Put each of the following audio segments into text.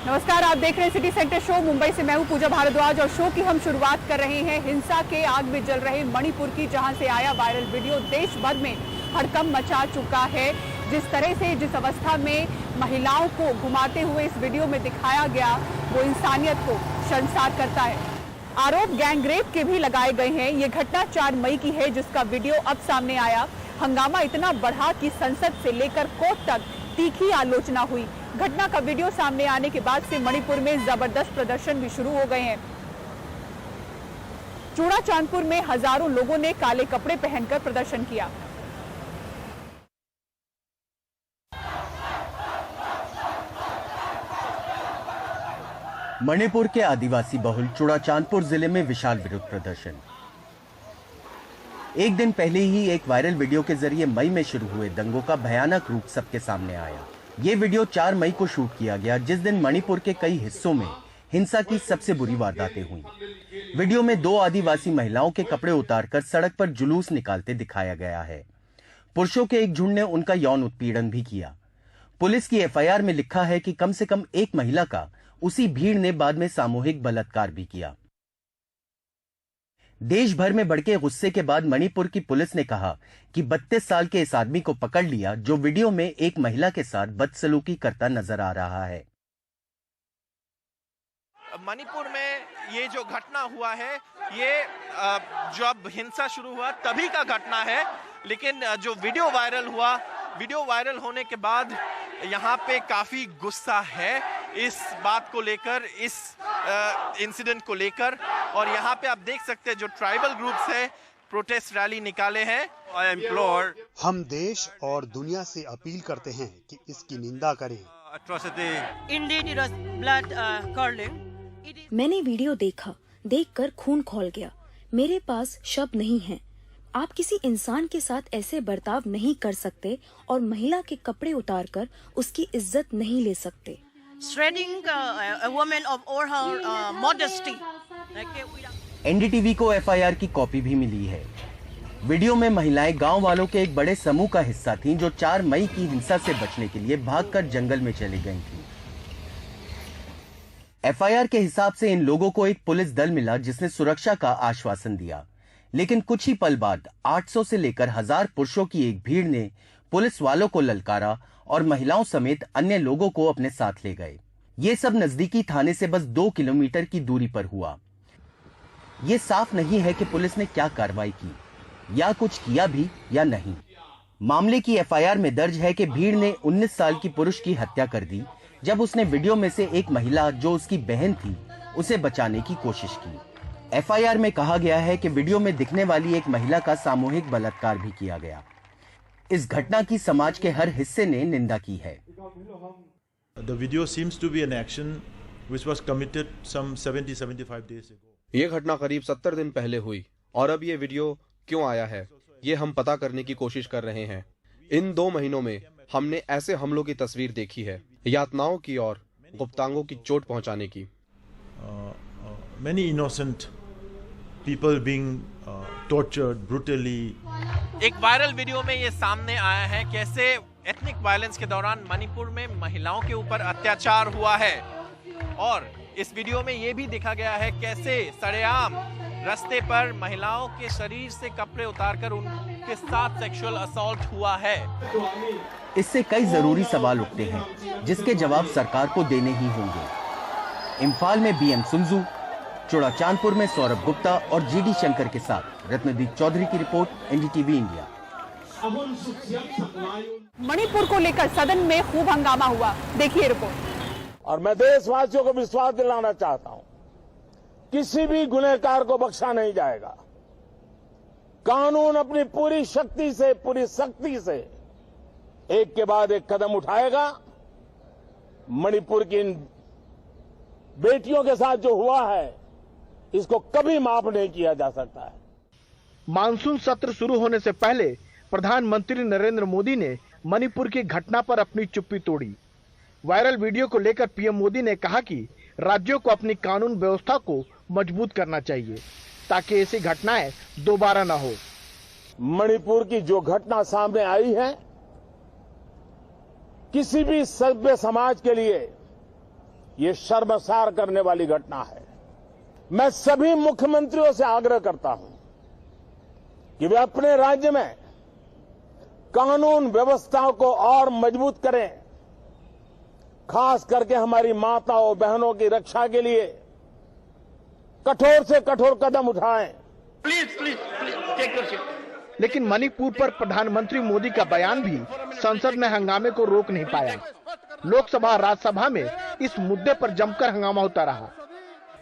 नमस्कार, आप देख रहे हैं सिटी सेंटर शो। मुंबई से मैं हूं पूजा भारद्वाज और शो की हम शुरुआत कर रहे हैं हिंसा के आग में जल रहे मणिपुर की, जहां से आया वायरल वीडियो देश भर में हड़कंप मचा चुका है। जिस तरह से जिस अवस्था में महिलाओं को घुमाते हुए इस वीडियो में दिखाया गया, वो इंसानियत को शर्मसार करता है। आरोप गैंगरेप के भी लगाए गए हैं। ये घटना 4 मई की है, जिसका वीडियो अब सामने आया। हंगामा इतना बढ़ा कि संसद से लेकर कोर्ट तक तीखी आलोचना हुई। घटना का वीडियो सामने आने के बाद से मणिपुर में जबरदस्त प्रदर्शन भी शुरू हो गए हैं। चूड़ा चांदपुर में हजारों लोगों ने काले कपड़े पहनकर प्रदर्शन किया। मणिपुर के आदिवासी बहुल चूड़ाचांदपुर जिले में विशाल विरोध प्रदर्शन। एक दिन पहले ही एक वायरल वीडियो के जरिए मई में शुरू हुए दंगों का भयानक रूप सबके सामने आया। ये वीडियो 4 मई को शूट किया गया, जिस दिन मणिपुर के कई हिस्सों में हिंसा की सबसे बुरी वारदातें हुई। वीडियो में 2 आदिवासी महिलाओं के कपड़े उतारकर सड़क पर जुलूस निकालते दिखाया गया है। पुरुषों के एक झुंड ने उनका यौन उत्पीड़न भी किया। पुलिस की एफआईआर में लिखा है कि कम से कम एक महिला का उसी भीड़ ने बाद में सामूहिक बलात्कार भी किया। देश भर में भड़के गुस्से के बाद मणिपुर की पुलिस ने कहा कि 32 साल के इस आदमी को पकड़ लिया, जो वीडियो में एक महिला के साथ बदसलूकी करता नजर आ रहा है। मणिपुर में ये जो घटना हुआ है, ये जब हिंसा शुरू हुआ तभी का घटना है, लेकिन जो वीडियो वायरल होने के बाद यहाँ पे काफी गुस्सा है इस बात को लेकर, इस इंसिडेंट को लेकर। और यहाँ पे आप देख सकते हैं जो ट्राइबल ग्रुप्स है प्रोटेस्ट रैली निकाले हैं। हम देश और दुनिया से अपील करते हैं कि इसकी निंदा करें। मैंने वीडियो देखकर खून खौल गया। मेरे पास शब्द नहीं हैं। आप किसी इंसान के साथ ऐसे बर्ताव नहीं कर सकते और महिला के कपड़े उतारकर उसकी इज्जत नहीं ले सकते। एनडीटीवी को एफआईआर की कॉपी भी मिली है। वीडियो में महिलाएं गांव वालों के एक बड़े समूह का हिस्सा थीं, जो 4 मई की हिंसा से बचने के लिए भागकर जंगल में चली गई थीं। एफआईआर के हिसाब से इन लोगों को एक पुलिस दल मिला, जिसने सुरक्षा का आश्वासन दिया, लेकिन कुछ ही पल बाद 800 से लेकर 1000 पुरुषों की एक भीड़ ने पुलिस वालों को ललकारा और महिलाओं समेत अन्य लोगों को अपने साथ ले गए। ये सब नजदीकी थाने से बस 2 किलोमीटर की दूरी पर हुआ। ये साफ नहीं है कि पुलिस ने क्या कार्रवाई की या कुछ किया भी या नहीं। मामले की एफआईआर में दर्ज है कि भीड़ ने 19 साल की पुरुष की हत्या कर दी, जब उसने वीडियो में से एक महिला जो उसकी बहन थी उसे बचाने की कोशिश की। एफआईआर में कहा गया है कि वीडियो में दिखने वाली एक महिला का सामूहिक बलात्कार भी किया गया। इस घटना की समाज के हर हिस्से ने निंदा की है। The video seems to be an action which was committed some 70-75 days ago. ये घटना करीब 70 दिन पहले हुई और अब ये वीडियो क्यों आया है, ये हम पता करने की कोशिश कर रहे हैं। इन 2 महीनों में हमने ऐसे हमलों की तस्वीर देखी है, यातनाओं की और गुप्तांगों की चोट पहुंचाने की। Many innocent people being tortured brutally. एक वायरल वीडियो में ये सामने आया है कैसे एथनिक वायलेंस के दौरान मणिपुर में महिलाओं के ऊपर अत्याचार हुआ है। और इस वीडियो में ये भी दिखा गया है कैसे सरेआम रास्ते पर महिलाओं के शरीर से कपड़े उतारकर उनके साथ सेक्सुअल असॉल्ट हुआ है। इससे कई जरूरी सवाल उठते हैं, जिसके जवाब सरकार को देने ही होंगे। इम्फाल में बीएम सुंजू, चूड़ाचांदपुर में सौरभ गुप्ता और जीडी शंकर के साथ रत्नदीप चौधरी की रिपोर्ट, एनडीटीवी इंडिया। मणिपुर को लेकर सदन में खूब हंगामा हुआ, देखिए रिपोर्ट। और मैं देशवासियों को विश्वास दिलाना चाहता हूं, किसी भी गुनहगार को बख्शा नहीं जाएगा। कानून अपनी पूरी शक्ति से, पूरी सख्ती से एक के बाद एक कदम उठाएगा। मणिपुर की इन बेटियों के साथ जो हुआ है, इसको कभी माफ नहीं किया जा सकता है। मानसून सत्र शुरू होने से पहले प्रधानमंत्री नरेंद्र मोदी ने मणिपुर की घटना पर अपनी चुप्पी तोड़ी। वायरल वीडियो को लेकर पीएम मोदी ने कहा कि राज्यों को अपनी कानून व्यवस्था को मजबूत करना चाहिए, ताकि ऐसी घटनाएं दोबारा न हो। मणिपुर की जो घटना सामने आई है, किसी भी सभ्य समाज के लिए ये शर्मसार करने वाली घटना है। मैं सभी मुख्यमंत्रियों से आग्रह करता हूं कि वे अपने राज्य में कानून व्यवस्थाओं को और मजबूत करें, खास करके हमारी माताओं बहनों की रक्षा के लिए कठोर से कठोर कदम उठाएं। लेकिन मणिपुर पर प्रधानमंत्री मोदी का बयान भी संसद में हंगामे को रोक नहीं पाया। लोकसभा राज्यसभा में इस मुद्दे पर जमकर हंगामा होता रहा।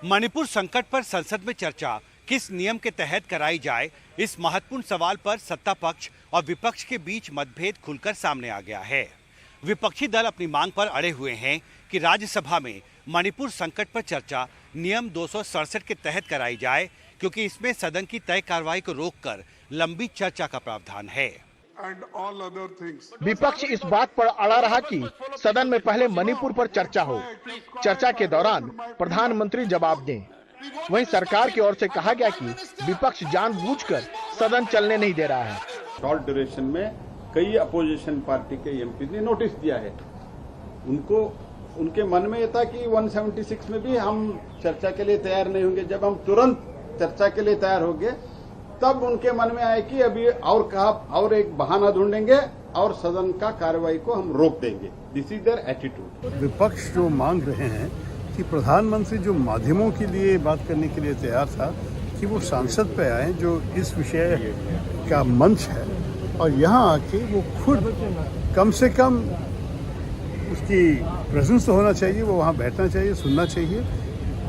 मणिपुर संकट पर संसद में चर्चा किस नियम के तहत कराई जाए, इस महत्वपूर्ण सवाल पर सत्ता पक्ष और विपक्ष के बीच मतभेद खुलकर सामने आ गया है। विपक्षी दल अपनी मांग पर अड़े हुए हैं कि राज्यसभा में मणिपुर संकट पर चर्चा नियम 267 के तहत कराई जाए, क्योंकि इसमें सदन की तय कार्रवाई को रोककर लंबी चर्चा का प्रावधान है। विपक्ष इस बात पर अड़ा रहा कि सदन में पहले मणिपुर पर चर्चा हो, चर्चा के दौरान प्रधानमंत्री जवाब दें। वहीं सरकार की ओर से कहा गया कि विपक्ष जानबूझकर सदन चलने नहीं दे रहा है। शॉर्ट ड्यूरेशन में कई अपोजिशन पार्टी के एमपी ने नोटिस दिया है। उनको उनके मन में ये था कि 176 में भी हम चर्चा के लिए तैयार नहीं होंगे। जब हम तुरंत चर्चा के लिए तैयार होंगे तब उनके मन में आए कि अभी और एक बहाना ढूंढेंगे और सदन का कार्रवाई को हम रोक देंगे। This is their attitude. विपक्ष जो मांग रहे हैं कि प्रधानमंत्री जो माध्यमों के लिए बात करने के लिए तैयार था कि वो सांसद पे आए, जो इस विषय का मंच है, और यहाँ आके वो खुद कम से कम उसकी प्रेजेंस तो होना चाहिए, वो वहाँ बैठना चाहिए, सुनना चाहिए।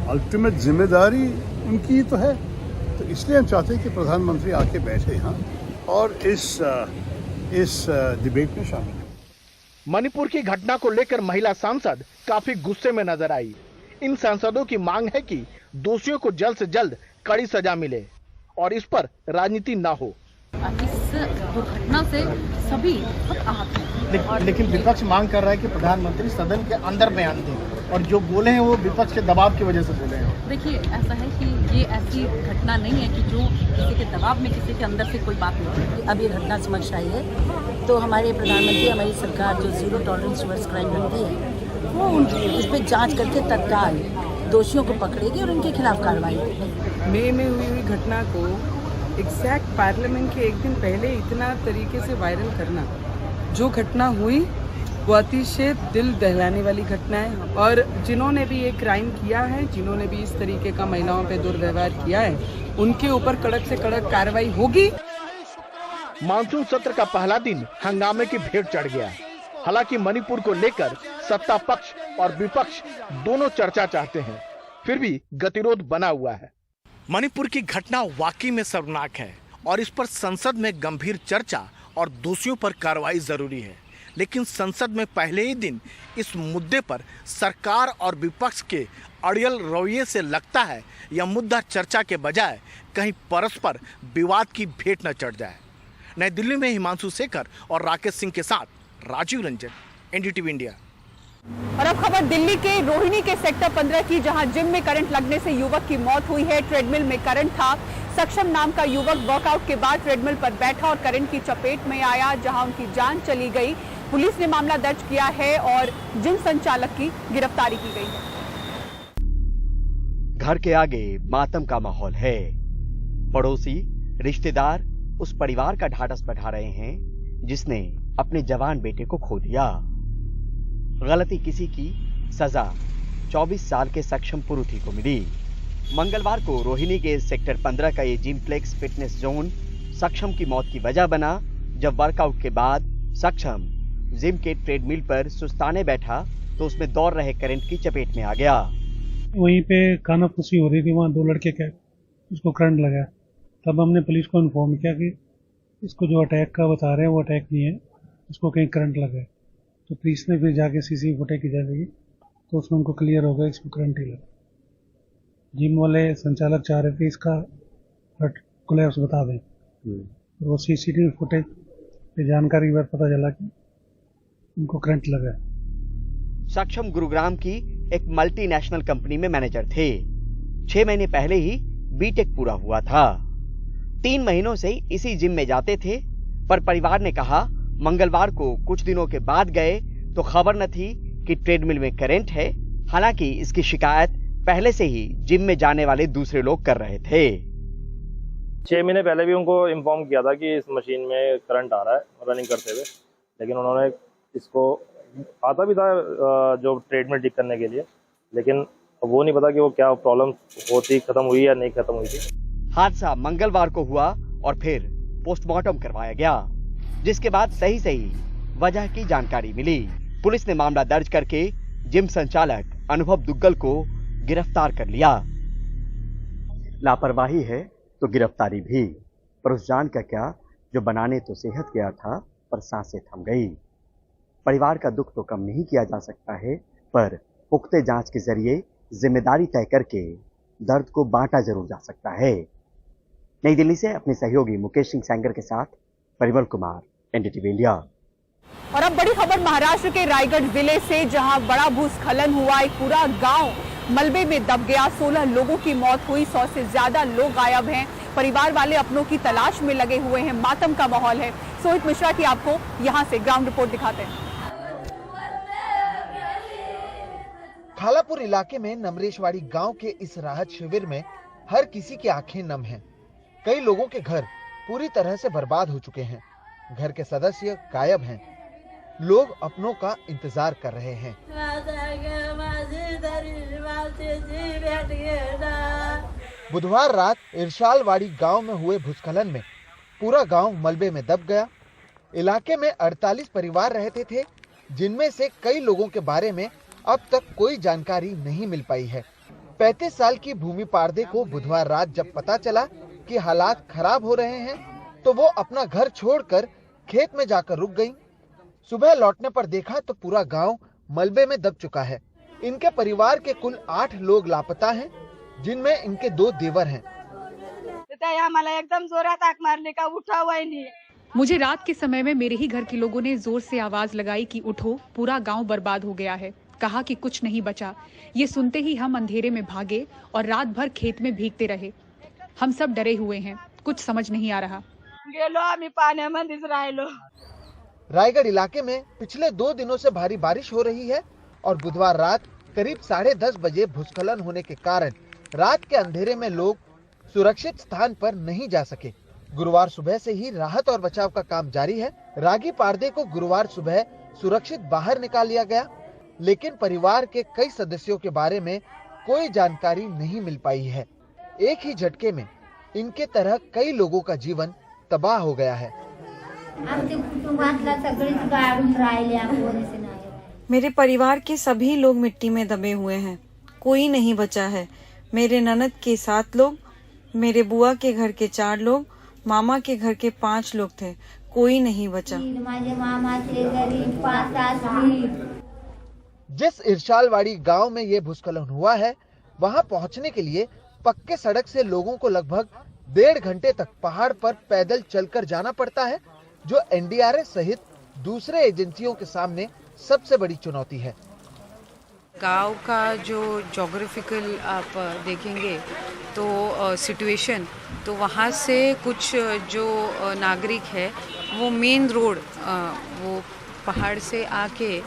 अल्टीमेट जिम्मेदारी उनकी तो है, तो इसलिए हम चाहते हैं कि प्रधानमंत्री आके बैठे यहाँ और इस डिबेट में शामिल हो। मणिपुर की घटना को लेकर महिला सांसद काफी गुस्से में नजर आई। इन सांसदों की मांग है कि दोषियों को जल्द से जल्द कड़ी सजा मिले और इस पर राजनीति न हो। इस दुर्घटना से सभी बहुत आहत हैं। लेकिन विपक्ष मांग कर रहा है कि प्रधानमंत्री सदन के अंदर बयान दें, और जो बोले हैं वो विपक्ष के दबाव की वजह से बोले हैं। देखिए, ऐसा है कि ये ऐसी घटना नहीं है कि जो किसी के दबाव में किसी के अंदर से कोई बात नहीं। अब ये घटना समझ आई है तो हमारे प्रधानमंत्री, हमारी सरकार जो जीरो टॉलरेंस टुवर्ड्स क्राइम रखती है, वो इस पर जांच करके तत्काल दोषियों को पकड़ेगी और उनके खिलाफ कार्रवाई होगी। मई में हुई घटना को एग्जैक्ट पार्लियामेंट के एक दिन पहले इतना तरीके से वायरल करना, जो घटना हुई वो अतिशय दिल दहलाने वाली घटना है। और जिन्होंने भी ये क्राइम किया है, जिन्होंने भी इस तरीके का महिलाओं पे दुर्व्यवहार किया है, उनके ऊपर कड़क से कड़क कार्रवाई होगी। मानसून सत्र का पहला दिन हंगामे की भेंट चढ़ गया। हालांकि मणिपुर को लेकर सत्ता पक्ष और विपक्ष दोनों चर्चा चाहते हैं, फिर भी गतिरोध बना हुआ है। मणिपुर की घटना वाकई में शर्मनाक है और इस पर संसद में गंभीर चर्चा और दोषियों पर कार्रवाई जरूरी है। लेकिन संसद में पहले ही दिन इस मुद्दे पर सरकार और विपक्ष के अड़ियल रवैये से लगता है यह मुद्दा चर्चा के बजाय कहीं परस्पर विवाद की भेंट न चढ़ जाए। नई दिल्ली में हिमांशु शेखर और राकेश सिंह के साथ राजीव रंजन, एनडीटीवी इंडिया। और अब खबर दिल्ली के रोहिणी के सेक्टर 15 की, जहां जिम में करंट लगने से युवक की मौत हुई है। ट्रेडमिल में करंट था। सक्षम नाम का युवक वर्कआउट के बाद ट्रेडमिल पर बैठा और करंट की चपेट में आया, जहां उनकी जान चली गई। पुलिस ने मामला दर्ज किया है और जिम संचालक की गिरफ्तारी की गई है। घर के आगे मातम का माहौल है। पड़ोसी, रिश्तेदार उस परिवार का ढाढ़स बढ़ा रहे हैं जिसने अपने जवान बेटे को खो दिया। गलती किसी की, सजा 24 साल के सक्षम पुरुषी को मिली। मंगलवार को रोहिणी के सेक्टर 15 का ये जिमप्लेक्स फिटनेस जोन सक्षम की मौत की वजह बना, जब वर्कआउट के बाद सक्षम जिम के ट्रेडमिल पर सुस्ताने बैठा तो उसमें दौड़ रहे करंट की चपेट में आ गया। वहीं पे कानाफूसी हो रही थी, वहाँ 2 लड़के के उसको करंट लगा। तब हमने पुलिस को इन्फॉर्म किया कि इसको जो अटैक का बता रहे हैं वो अटैक नहीं है, इसको कहीं करंट लगा है। तो पुलिस ने फिर जाके सीसी फुटेज की जाएगी तो उसमें उनको क्लियर हो गया इसको करंट ही लगा। जिम वाले संचालक चाह रहे थे इसका कोलैप्स बता दें, तो वो सीसीटीवी फुटेज पे जानकारी पर पता चला कि उनको करंट लगा। सक्षम गुरुग्राम की एक मल्टीनेशनल कंपनी में मैनेजर थे। 6 महीने पहले ही बीटेक पूरा हुआ था। 3 महीनों से इसी जिम में जाते थे, पर परिवार ने कहा मंगलवार को कुछ दिनों के बाद गए तो खबर न थी कि ट्रेडमिल में करंट है हालांकि इसकी शिकायत पहले से ही जिम में जाने वाले दूसरे लोग कर रहे थे। 6 महीने पहले भी उनको इन्फॉर्म किया था कि इस मशीन में करंट आ रहा है रनिंग करते हुए, लेकिन उन्होंने इसको आता भी था जो ट्रेड में ठीक करने के लिए, लेकिन वो नहीं पता कि वो क्या प्रॉब्लम होती खत्म हुई या नहीं खत्म हुई थी। हादसा मंगलवार को हुआ और फिर पोस्टमार्टम करवाया गया, जिसके बाद सही वजह की जानकारी मिली। पुलिस ने मामला दर्ज करके जिम संचालक अनुभव दुग्गल को गिरफ्तार कर लिया। लापरवाही है तो गिरफ्तारी भी, पर उस जान का क्या जो बनाने तो सेहत गया था पर सांसें थम गई। परिवार का दुख तो कम नहीं किया जा सकता है, पर पुख्ते जांच के जरिए जिम्मेदारी तय करके दर्द को बांटा जरूर जा सकता है। नई दिल्ली से अपने सहयोगी मुकेश सिंह सेंगर के साथ परिमल कुमार, एनडीटीवी इंडिया। और अब बड़ी खबर महाराष्ट्र के रायगढ़ जिले से, जहां बड़ा भूस्खलन हुआ, एक पूरा गांव मलबे में दब गया, 16 लोगों की मौत हुई, 100 से ज्यादा लोग गायब हैं। परिवार वाले अपनों की तलाश में लगे हुए हैं, मातम का माहौल है। सोहित मिश्रा की आपको यहां से ग्राउंड रिपोर्ट दिखाते हैं। खालापुर इलाके में नमरेशवाड़ी गांव के इस राहत शिविर में हर किसी की आंखें नम हैं। कई लोगों के घर पूरी तरह से बर्बाद हो चुके हैं, घर के सदस्य गायब हैं, लोग अपनों का इंतजार कर रहे हैं। बुधवार रात इरशालवाड़ी गांव में हुए भूस्खलन में पूरा गांव मलबे में दब गया। इलाके में 48 परिवार रहते थे, जिनमें से कई लोगों के बारे में अब तक कोई जानकारी नहीं मिल पाई है। 35 साल की भूमि पारदे को बुधवार रात जब पता चला कि हालात खराब हो रहे हैं, तो वो अपना घर छोड़कर खेत में जाकर रुक गईं। सुबह लौटने पर देखा तो पूरा गांव मलबे में दब चुका है। इनके परिवार के कुल 8 लोग लापता हैं, जिनमें इनके 2 देवर हैं। एकदम जोरात आग मारने का, उठा हुआ ही नहीं। मुझे रात के समय में मेरे ही घर के लोगों ने जोर से आवाज लगाई कि उठो, पूरा गांव बर्बाद हो गया है। कहा कि कुछ नहीं बचा। ये सुनते ही हम अंधेरे में भागे और रात भर खेत में भीगते रहे। हम सब डरे हुए हैं, कुछ समझ नहीं आ रहा। रायगढ़ इलाके में पिछले 2 दिनों से भारी बारिश हो रही है और बुधवार रात करीब 10:30 बजे भूस्खलन होने के कारण रात के अंधेरे में लोग सुरक्षित स्थान पर नहीं जा सके। गुरुवार सुबह से ही राहत और बचाव का काम जारी है। रागी पारदे को गुरुवार सुबह सुरक्षित बाहर निकाल लिया गया, लेकिन परिवार के कई सदस्यों के बारे में कोई जानकारी नहीं मिल पाई है। एक ही झटके में इनके तरह कई लोगों का जीवन तबाह हो गया है। मेरे परिवार के सभी लोग मिट्टी में दबे हुए हैं, कोई नहीं बचा है। मेरे ननद के 7 लोग, मेरे बुआ के घर के 4 लोग, मामा के घर के 5 लोग थे, कोई नहीं बचा। जिस इरशालवाड़ी गांव में ये भूस्खलन हुआ है, वहां पहुंचने के लिए पक्के सड़क से लोगों को लगभग 1.5 घंटे तक पहाड़ पर पैदल चलकर जाना पड़ता है, जो एनडीआरएफ सहित दूसरे एजेंसियों के सामने सबसे बड़ी चुनौती है। गांव का जो ज्योग्राफिकल आप देखेंगे तो सिचुएशन, तो वहाँ से कुछ जो नागरिक है वो मेन रोड वो पहाड़ से आके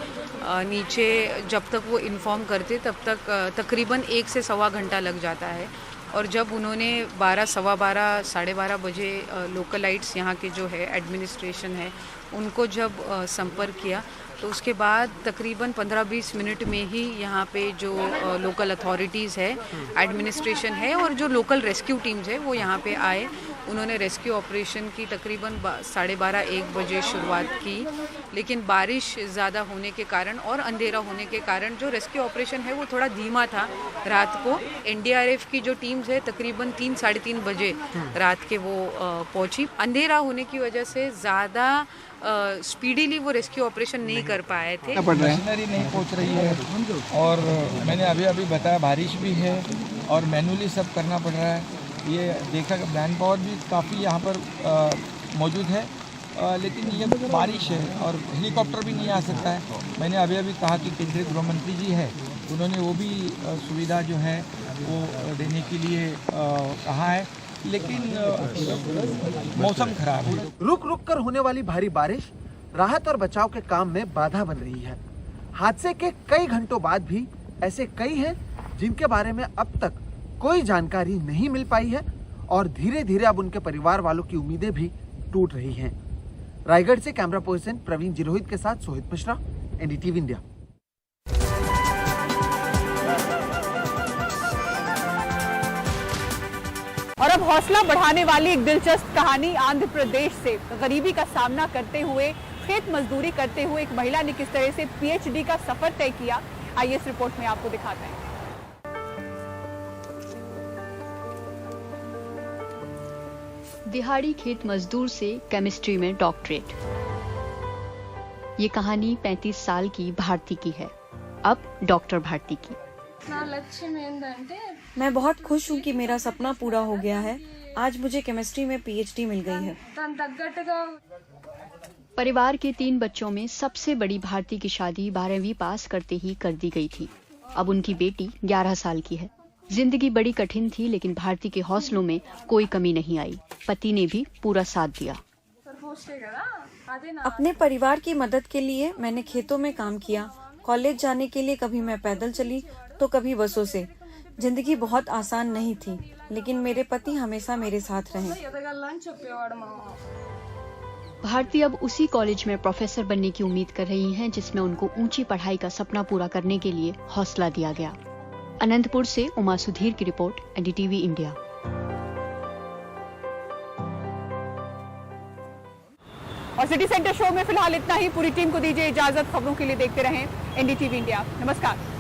नीचे जब तक वो इन्फॉर्म करते तब तक तकरीबन 1 से सवा घंटा लग जाता है। और जब उन्होंने 12, सवा 12, साढ़े 12 बजे लोकलाइट्स यहाँ के जो है एडमिनिस्ट्रेशन है उनको जब संपर्क किया, तो उसके बाद तकरीबन 15-20 मिनट में ही यहाँ पे जो लोकल अथॉरिटीज़ है, एडमिनिस्ट्रेशन है और जो लोकल रेस्क्यू टीम्स है वो यहाँ पे आए। उन्होंने रेस्क्यू ऑपरेशन की तकरीबन 12:30-1 बजे शुरुआत की, लेकिन बारिश ज़्यादा होने के कारण और अंधेरा होने के कारण जो रेस्क्यू ऑपरेशन है वो थोड़ा धीमा था। रात को एनडीआरएफ की जो टीम्स है तकरीबन 3-3:30 बजे रात के वो पहुँची। अंधेरा होने की वजह से ज़्यादा स्पीडीली वो रेस्क्यू ऑपरेशन नहीं कर पाए थे। मशीनरी नहीं पहुंच रही है और मैंने अभी बताया बारिश भी है और मैनुअली सब करना पड़ रहा है। ये देखा कि मैन पावर भी काफ़ी यहाँ पर मौजूद है, लेकिन ये बारिश है और हेलीकॉप्टर भी नहीं आ सकता है। मैंने अभी कहा कि केंद्रीय गृह मंत्री जी है, उन्होंने वो भी सुविधा जो है वो देने के लिए कहा है, लेकिन मौसम खराब है। रुक रुक कर होने वाली भारी बारिश राहत और बचाव के काम में बाधा बन रही है। हादसे के कई घंटों बाद भी ऐसे कई हैं जिनके बारे में अब तक कोई जानकारी नहीं मिल पाई है और धीरे धीरे अब उनके परिवार वालों की उम्मीदें भी टूट रही हैं। रायगढ़ से कैमरा पर्सन प्रवीण जिरोहित के साथ सोहित मिश्रा, एनडीटीवी इंडिया। और अब हौसला बढ़ाने वाली एक दिलचस्प कहानी आंध्र प्रदेश से। गरीबी का सामना करते हुए, खेत मजदूरी करते हुए एक महिला ने किस तरह से पीएचडी का सफर तय किया, आइए इस रिपोर्ट में आपको दिखाते हैं। दिहाड़ी खेत मजदूर से केमिस्ट्री में डॉक्टरेट। ये कहानी 35 साल की भारती की है, अब डॉक्टर भारती की। मैं बहुत खुश हूँ कि मेरा सपना पूरा हो गया है। आज मुझे केमिस्ट्री में पीएचडी मिल गई है। परिवार के 3 बच्चों में सबसे बड़ी भारती की शादी 12वीं पास करते ही कर दी गई थी। अब उनकी बेटी 11 साल की है। जिंदगी बड़ी कठिन थी, लेकिन भारती के हौसलों में कोई कमी नहीं आई। पति ने भी पूरा साथ दिया। अपने परिवार की मदद के लिए मैंने खेतों में काम किया। कॉलेज जाने के लिए कभी मैं पैदल चली तो कभी बसों से। जिंदगी बहुत आसान नहीं थी, लेकिन मेरे पति हमेशा मेरे साथ रहे। भारती अब उसी कॉलेज में प्रोफेसर बनने की उम्मीद कर रही हैं, जिसमें उनको ऊंची पढ़ाई का सपना पूरा करने के लिए हौसला दिया गया। अनंतपुर से उमा सुधीर की रिपोर्ट, एनडीटीवी इंडिया। और सिटी सेंटर शो में फिलहाल इतना ही। पूरी टीम को दीजिए इजाजत। खबरों के लिए देखते रहें एनडीटीवी इंडिया। नमस्कार।